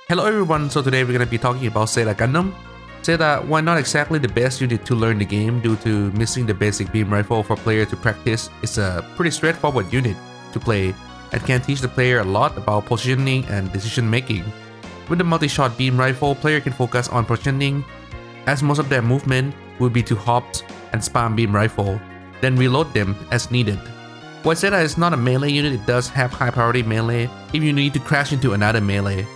Hello everyone, so today we're going to be talking about Zeta Gundam. Zeta, while not exactly the best unit to learn the game due to missing the basic beam rifle for player to practice, it's a pretty straightforward unit to play and can teach the player a lot about positioning and decision making. With the multi-shot beam rifle, player can focus on positioning as most of their movement will be to hops and spam beam rifle, then reload them as needed. While Zeta is not a melee unit, it does have high priority melee if you need to crash into another melee.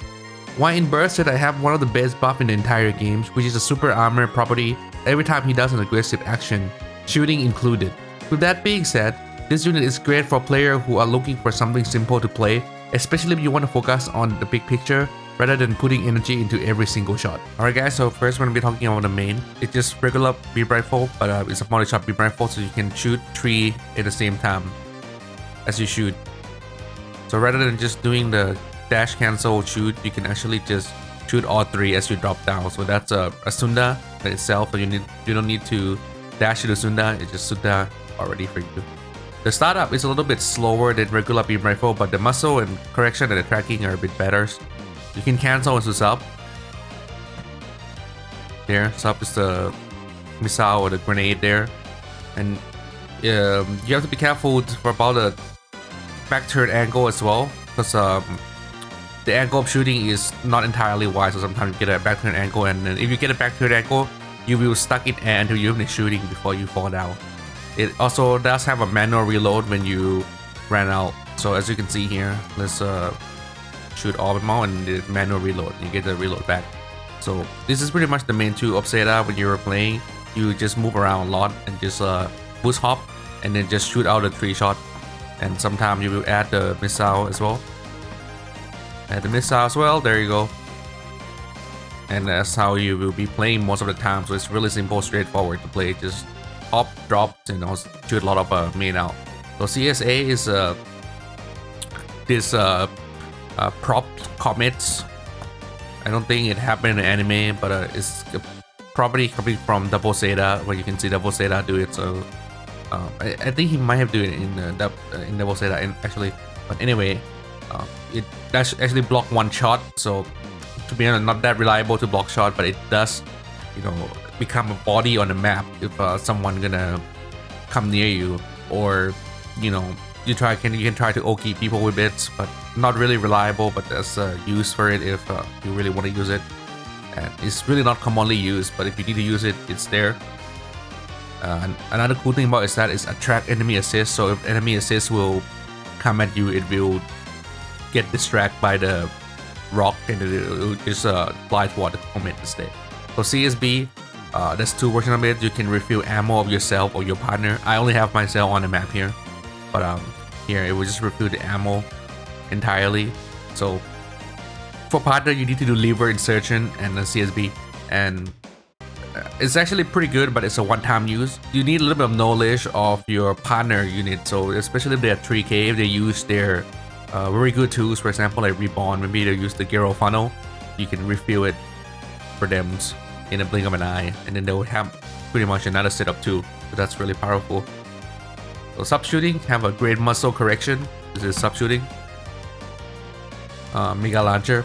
While in burst, Zeta have one of the best buff in the entire game, which is a super armor property every time he does an aggressive action, shooting included. With that being said, this unit is great for players who are looking for something simple to play, especially if you want to focus on the big picture rather than putting energy into every single shot. Alright guys, so first we're going to be talking about the main. It's just regular beam rifle, but it's a multi-shot beam rifle, so you can shoot 3 at the same time as you shoot. So rather than just doing the dash cancel shoot, you can actually just shoot all 3 as you drop down. So that's a Sunda by itself, so you don't need to dash to the Sunda, it's just Sunda already for you. The startup is a little bit slower than regular beam rifle, but the muscle and correction and the tracking are a bit better. You can cancel into sub. There, sub is the missile or the grenade there, and you have to be careful about the back turn angle as well, because the angle of shooting is not entirely wide, so sometimes you get a back turn angle, and then if you get a back turn angle, you will stuck in air until you finish shooting before you fall down. It also does have a manual reload when you ran out. So as you can see here, let's shoot all of them out and the manual reload. You get the reload back. So this is pretty much the main tool of Zeta when you're playing. You just move around a lot and just boost hop and then just shoot out a 3 shot. And sometimes you will add the missile as well. Add the missile as well, there you go. And that's how you will be playing most of the time. So it's really simple, straightforward to play. Just hop, drop, and also shoot a lot of main out. So CSA is this prop comets. I don't think it happened in the anime, but it's a property coming from Double Zeta, where you can see Double Zeta do it. So I think he might have do it in Double Zeta, and actually, but anyway, it does actually block 1 shot. So to be honest, not that reliable to block shot, but it does, become a body on the map if someone gonna come near you, or you can try to oki people with it, but not really reliable. But there's use for it if you really want to use it, and it's really not commonly used, but if you need to use it, it's there. Another cool thing about it is that it's attract enemy assist, so if enemy assist will come at you, it will get distracted by the rock and it will just fly toward the comet instead. So CSB, there's 2 versions of it. You can refill ammo of yourself or your partner. I only have myself on the map here, but here it will just refill the ammo entirely. So for partner, you need to do lever insertion and the CSB, and it's actually pretty good, but it's a one-time use. You need a little bit of knowledge of your partner unit, so especially if they're 3K, if they use their very good tools, for example like Reborn, maybe they use the Gyro funnel, you can refill it for them in a blink of an eye, and then they will have pretty much another setup too. So that's really powerful. So sub shooting have a great muscle correction. This is sub shooting. Mega launcher,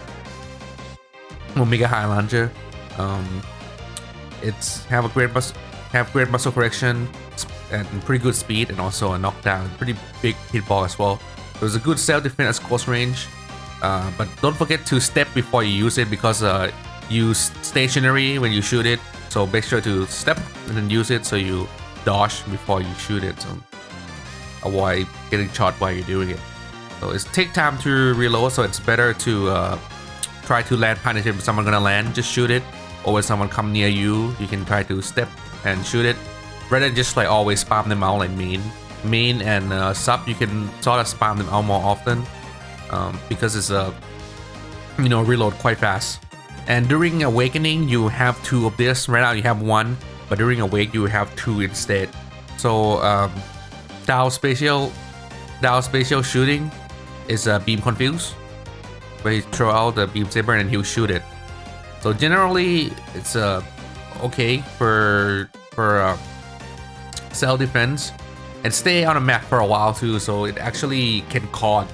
or mega high launcher. It's have great muscle correction and pretty good speed, and also a knockdown, pretty big hitball as well. So it's a good self-defense at close range, but don't forget to step before you use it, because you stationary when you shoot it. So make sure to step and then use it, so you dodge before you shoot it, so avoid getting shot while you're doing it. So it's take time to reload, so it's better to try to land punish if someone gonna land, just shoot it. Or when someone come near you, you can try to step and shoot it, rather than just like always spam them out like main and sub. You can sort of spam them out more often, because it's reload quite fast. And during awakening, you have 2 of this. Right now you have 1, but during awake you have 2 instead. So down spatial shooting is beam confuse, where he throw out the beam saber and he'll shoot it. So generally, it's okay for self defense and stay on a map for a while too. So it actually can cause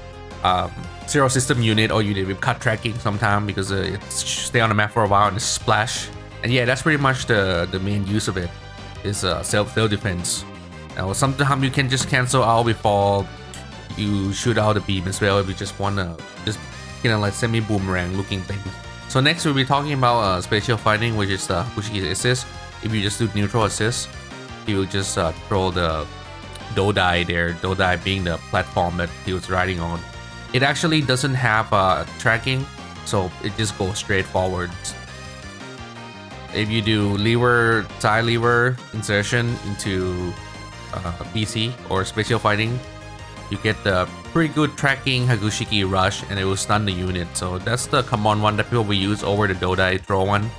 zero system unit or unit with cut tracking sometime because it stay on the map for a while and it splash. And yeah, that's pretty much the main use of it is self defense. Now sometimes you can just cancel out before you shoot out the beam as well if you just wanna like semi boomerang looking thing. So next we'll be talking about spatial fighting, which is assist. If you just do neutral assist, he will just throw the Dodai there. Dodai being the platform that he was riding on. It actually doesn't have tracking, so it just goes straight forwards. If you do lever, side lever insertion into BC or spatial fighting, you get the pretty good tracking Hagushiki rush and it will stun the unit. So that's the common one that people will use over the Dodai throw one.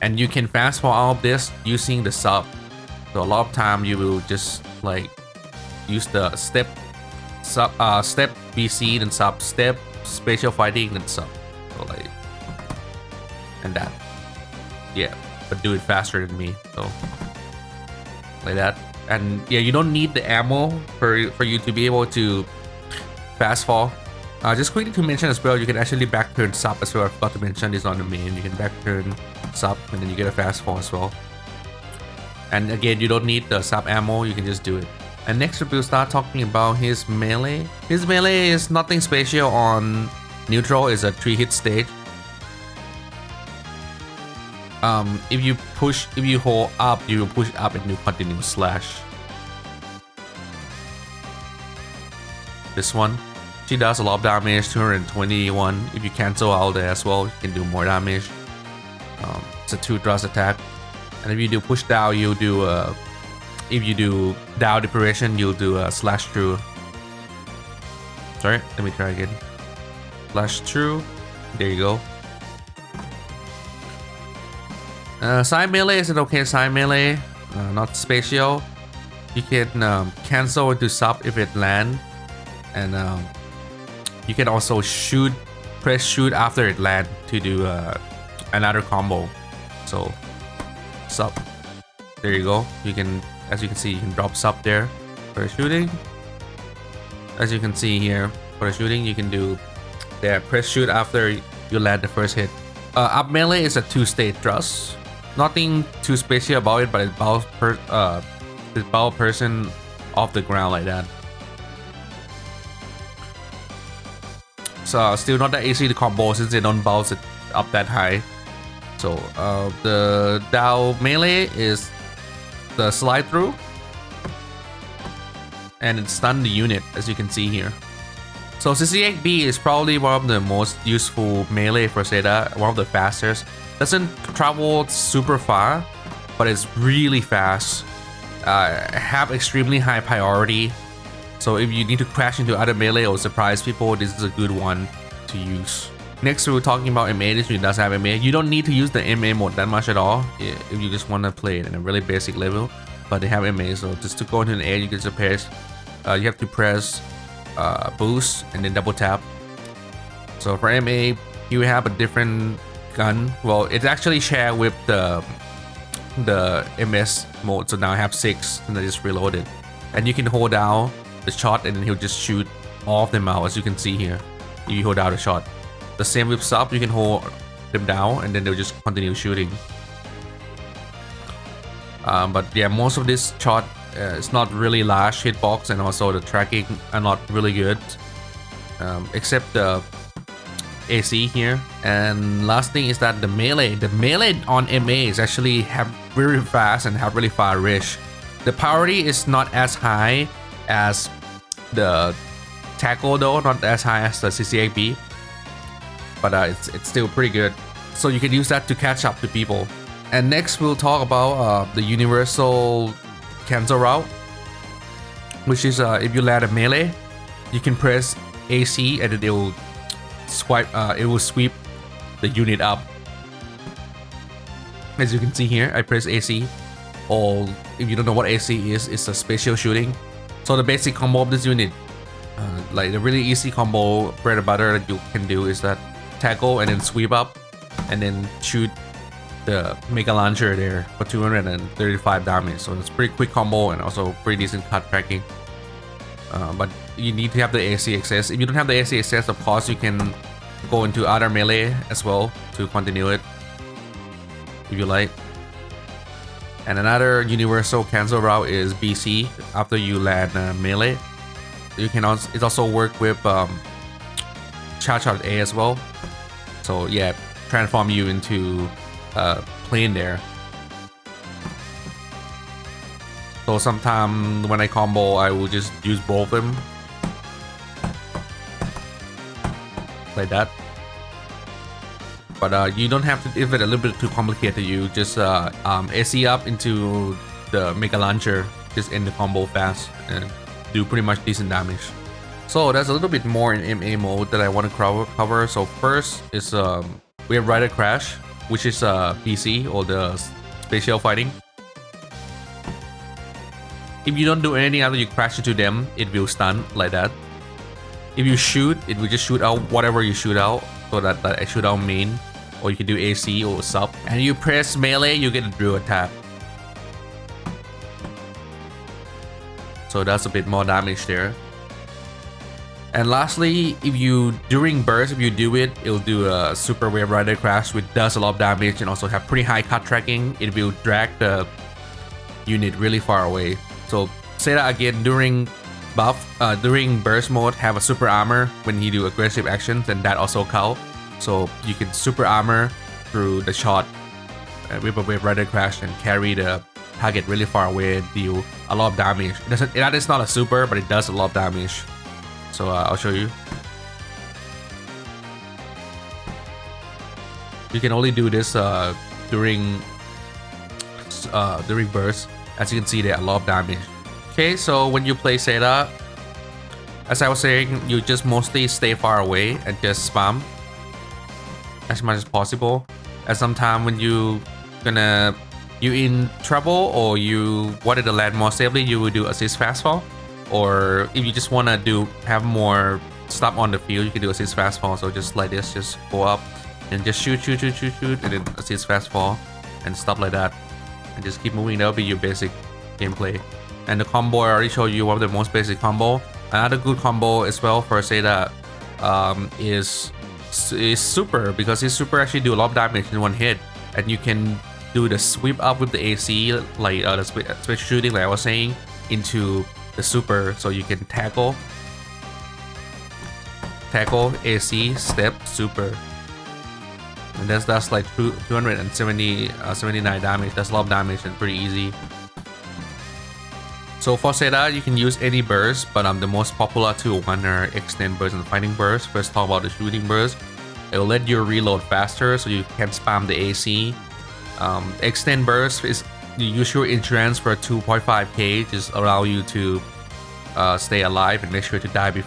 And you can fast forward all of this using the sub. So a lot of time you will just like use the step BC then sub, step spatial fighting then sub. So like, and that, yeah, but do it faster than me. So like that. And yeah, you don't need the ammo for you to be able to fast fall. Just quickly to mention as well, you can actually back turn sub as well. I forgot to mention this on the main. You can back turn sub and then you get a fast fall as well. And again, you don't need the sub ammo, you can just do it. And next we'll start talking about his melee. His melee is nothing special on neutral, is a 3-hit stage. If you hold up, you will push up and you continue slash. This one, she does a lot of damage, 221. If you cancel out there as well, you can do more damage. It's a 2 thrust attack. And if you do push down, you'll do if you do down depression, you'll do a slash through. Sorry, let me try again. Slash through. There you go. Side melee is an okay side melee, not spatial. You can cancel into sub if it land, and you can also press shoot after it land to do another combo. So sub, there you go. You can, as you can see, you can drop sub there for shooting. As you can see here, for the shooting, you can do there, press shoot after you land the first hit. Up melee is a 2-state thrust. Nothing too spatial about it, but it bows person off the ground like that. So still not that easy to combo since they don't bounce it up that high. So the down melee is the slide through, and it stun the unit, as you can see here. So CCXB is probably one of the most useful melee for Zeta, one of the fastest. Doesn't travel super far, but it's really fast. Have extremely high priority. So if you need to crash into other melee or surprise people, this is a good one to use. Next, we're talking about MA. This one does have MA. You don't need to use the MA mode that much at all if you just want to play it in a really basic level. But they have MA, so just to go into the air, you can just press. You have to press boost and then double tap. So for MA, you have a different gun. Well, it's actually shared with the MS mode. So now I have 6, and I just reloaded. And you can hold down the shot, and then he'll just shoot all of them out, as you can see here. If you hold down the shot. The same with sub, you can hold them down, and then they'll just continue shooting. But yeah, most of this shot is not really large hitbox, and also the tracking are not really good, except the AC here. And last thing is that the melee on MA is actually have very fast and have really far reach. The priority is not as high as the tackle though, not as high as the CCXB, but it's still pretty good. So you can use that to catch up to people. And next we'll talk about the universal cancel route, which is if you land a melee, you can press AC and it will sweep the unit up. As you can see here, I press AC, or if you don't know what AC is, it's a spatial shooting. So the basic combo of this unit, like the really easy combo bread and butter that you can do, is that tackle and then sweep up and then shoot the mega launcher there for 235 damage. So it's pretty quick combo and also pretty decent cut tracking. But you need to have the AC access. If you don't have the AC access, of course you can go into other melee as well to continue it if you like. And another universal cancel route is BC after you land melee. You can also, it also work with charge out A as well. So yeah, transform you into plane there. So sometimes when I combo, I will just use both of them like that. But you don't have to, if it's a little bit too complicated, you just AC up into the Mega Launcher, just end the combo fast and do pretty much decent damage. So there's a little bit more in MA mode that I want to cover. So first is we have Rider Crash, which is PC or the spatial fighting. If you don't do anything after you crash into them, it will stun like that. If you shoot, it will just shoot out whatever you shoot out, so that I shoot out main, or you can do AC or sub. And you press melee, you get a drill attack. So that's a bit more damage there. And lastly, if you during burst, if you do it, it'll do a super wave rider crash, which does a lot of damage and also have pretty high cut tracking. It will drag the unit really far away. So Zeta again during buff, during burst mode, have a super armor when you do aggressive actions, and that also count. So you can super armor through the shot with a wave rider crash and carry the target really far away and deal a lot of damage. That is not a super, but it does a lot of damage. So I'll show you. You can only do this during burst. As you can see, there a lot of damage. Okay, so when you play Zeta, as I was saying, you just mostly stay far away and just spam as much as possible. And sometimes when you in trouble or you wanted to land more safely, you will do assist fast fall. Or if you just want to have more stuff on the field, you can do assist fast fall. So just like this, just go up and just shoot, and then assist fast fall and stuff like that. And just keep moving. That'll be your basic gameplay. And the combo I already showed you, one of the most basic combo. Another good combo as well for Zeta is super, because his super actually do a lot of damage in one hit, and you can do the sweep up with the AC, like the special shooting, like I was saying, into the super, so you can tackle, AC, step, super, and that's like 279 damage. That's a lot of damage and pretty easy. So for Zeta, you can use any burst, but the most popular two one are extend burst and fighting burst. First, talk about the shooting burst. It will let you reload faster, so you can spam the AC. Extend burst is you use your endurance for 2.5k, just allow you to stay alive and make sure to die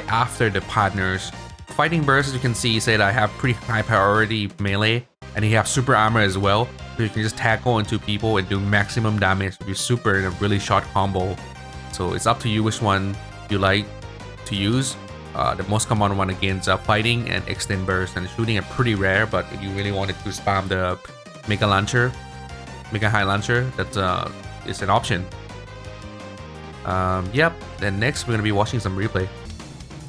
after the partners. Fighting burst, as you can see, Zeta have pretty high priority melee, and he have super armor as well, so you can just tackle into people and do maximum damage with your super in a really short combo. So it's up to you which one you like to use. The most common one against fighting and extend burst, and shooting are pretty rare, but if you really wanted to spam the Mega Launcher, Mega High Launcher, that is an option. Yep, then next we're gonna be watching some replay.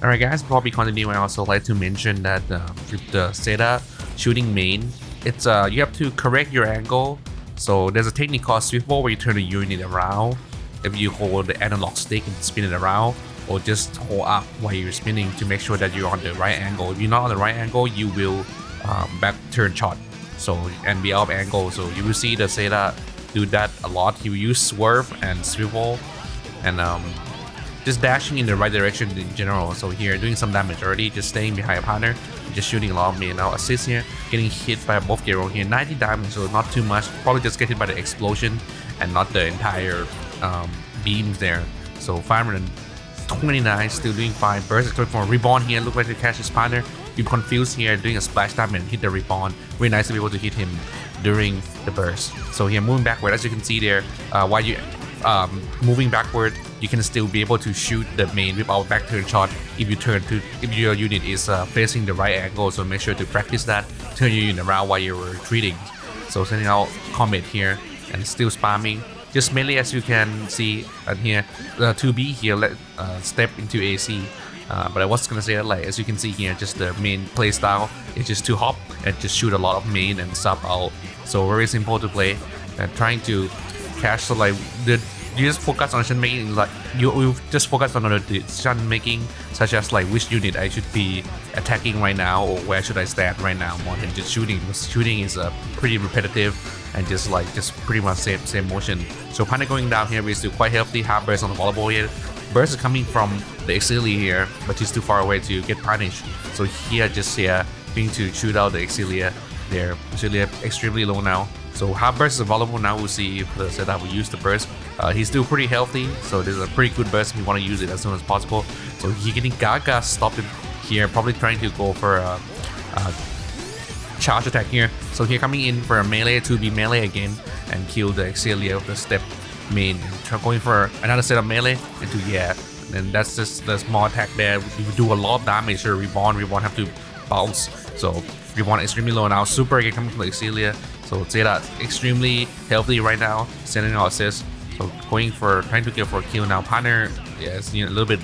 Alright guys, before we continue, I also like to mention that with the Zeta shooting main, it's you have to correct your angle. So there's a technique called swivel where you turn the unit around. If you hold the analog stick and spin it around, or just hold up while you're spinning to make sure that you're on the right angle. If you're not on the right angle, you will back turn shot, so and be out of angle. So you will see the Zeta do that a lot. He will use swerve and swivel and just dashing in the right direction in general. So here doing some damage already, just staying behind a partner, just shooting a lot of me. Now assist here, getting hit by both Gero here, 90 damage, so not too much. Probably just get hit by the explosion and not the entire beams there. So 529, still doing fine. Burst is going for a reborn here. Look like to catch his partner. You confused here, doing a splash damage and hit the reborn. Really nice to be able to hit him during the burst. So here moving backward, as you can see there, while you moving backward, you can still be able to shoot the main without back turn shot if your unit is facing the right angle. So make sure to practice that. Turn your unit around while you're retreating. So sending out Comet here and still spamming. just mainly as you can see here, 2B here let step into AC. But I was gonna say that, like, as you can see here, just the main play style is just to hop and just shoot a lot of main and sub out. So very simple to play, and trying to catch. So like you just focus on decision making, like you just focus on the decision making, such as like which unit I should be attacking right now, or where should I stand right now, more than just shooting. Because shooting is pretty repetitive and just pretty much same motion. So Panda going down here is still quite healthy. Half burst on the volleyball here. Burst is coming from the Exilia here, but he's too far away to get punished. So here just going to shoot out the Exilia there. Exilia extremely low now. So half burst is available now. We'll see if the setup will use the burst. He's still pretty healthy, so this is a pretty good burst. We want to use it as soon as possible. So he getting Gaga stopped him here, probably trying to go for a charge attack here. So here coming in for a melee, to be melee again and kill the Exilia with the step main. Going for another set of melee into and that's just the small attack there. We do a lot of damage. Sure, Reborn have to bounce. So Reborn extremely low now. Super again coming from the Exilia. So Zeta extremely healthy right now, sending out assists. So trying to get for a kill now. Partner, yes, a little bit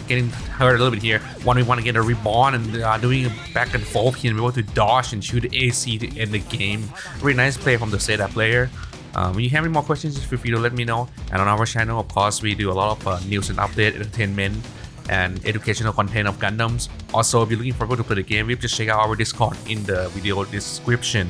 getting hurt a little bit here. We want to get a Reborn and doing a back and forth here and be able to dodge and shoot AC to end the game. Very nice play from the Zeta player. When you have any more questions, just feel free to let me know. And on our channel, of course, we do a lot of news and update, entertainment, and educational content of Gundams. Also, if you're looking for people to play the game, just check out our Discord in the video description.